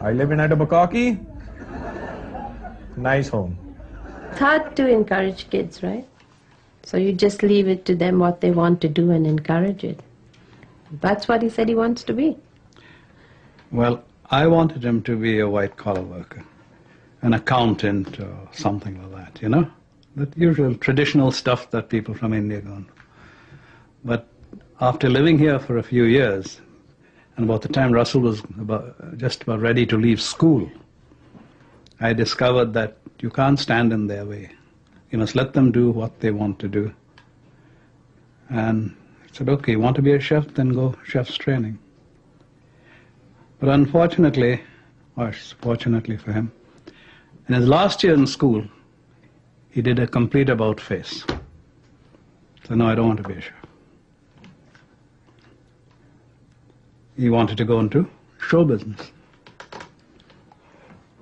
I live in Etobicoke. Nice home. It's hard to encourage kids, right? So you just leave it to them what they want to do and encourage it. That's what he said he wants to be. Well, I wanted him to be a white-collar worker, an accountant or something like that, you know? That usual traditional stuff that people from India go on. But after living here for a few years, and about the time Russell was just about ready to leave school, I discovered that you can't stand in their way. You must let them do what they want to do. And I said, okay, you want to be a chef, then go chef's training. But unfortunately, or fortunately for him, in his last year in school, he did a complete about-face. So no, I don't want to be a chef. He wanted to go into show business.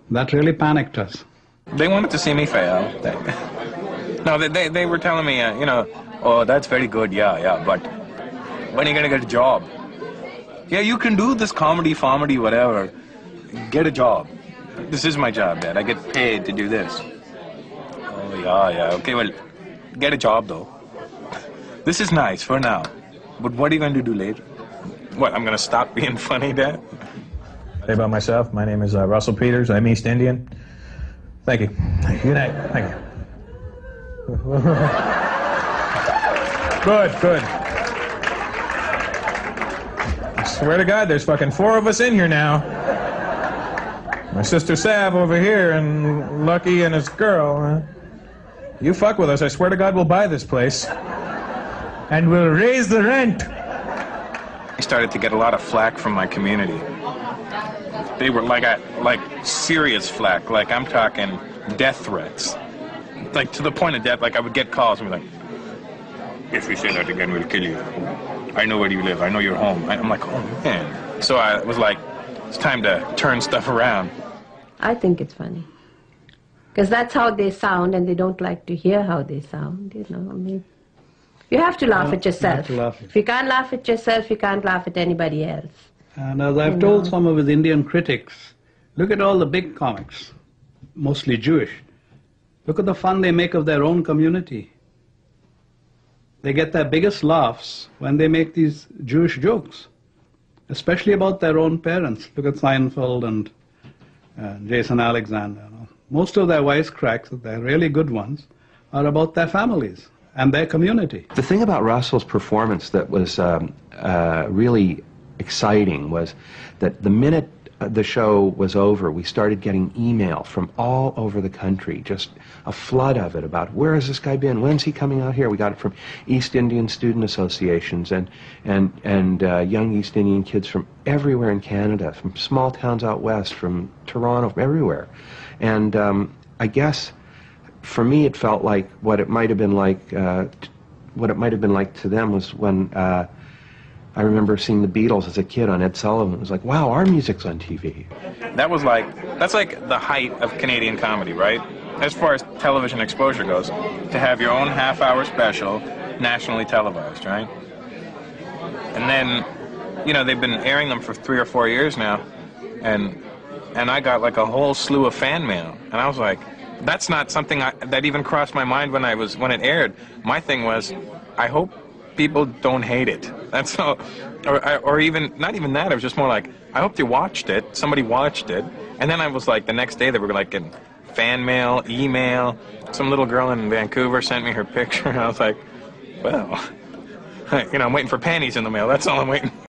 That really panicked us. They wanted to see me fail. No, they were telling me, you know, oh, that's very good, yeah, but when are you going to get a job? Yeah, you can do this comedy, whatever. Get a job. This is my job, Dad. I get paid to do this. Oh, yeah, okay, well, get a job, though. This is nice for now, but what are you going to do later? What, I'm going to stop being funny, Dad? Say about myself, my name is Russell Peters. I'm East Indian. Thank you. Good night. Thank you. Good. I swear to God, there's fucking 4 of us in here now. My sister Sav over here, and Lucky and his girl. You fuck with us, I swear to God we'll buy this place. And we'll raise the rent. I started to get a lot of flack from my community. They were like serious flack, like I'm talking death threats. Like to the point of death, like I would get calls and be like, if you say that again, we'll kill you. I know where you live, I know your home. I'm like, oh man. So I was like, it's time to turn stuff around. I think it's funny. Because that's how they sound, and they don't like to hear how they sound, you know, I mean. You have to laugh at yourself. If you can't laugh at yourself, you can't laugh at anybody else. And as I've told some of his Indian critics, look at all the big comics, mostly Jewish. Look at the fun they make of their own community. They get their biggest laughs when they make these Jewish jokes, especially about their own parents. Look at Seinfeld and Jason Alexander. Most of their wisecracks, their really good ones, are about their families and their community. The thing about Russell's performance that was really exciting was that the minute the show was over, we started getting email from all over the country, just a flood of it about where has this guy been, when's he coming out here. We got it from East Indian student associations and young East Indian kids from everywhere in Canada, from small towns out west, from Toronto, from everywhere. And I guess for me it felt like what it might have been like to them was when I remember seeing the Beatles as a kid on Ed Sullivan. It was like, wow, our music's on TV. That's like the height of Canadian comedy, right? As far as television exposure goes, to have your own half-hour special nationally televised, right? And then, you know, they've been airing them for 3 or 4 years now, and I got like a whole slew of fan mail, and I was like, that's not something that even crossed my mind when it aired. My thing was, I hope people don't hate it. That's all. Or even, not even that, it was just more like, I hope they watched it, somebody watched it, and then I was like, the next day they were like getting fan mail, email, some little girl in Vancouver sent me her picture, and I was like, well, you know, I'm waiting for panties in the mail, that's all I'm waiting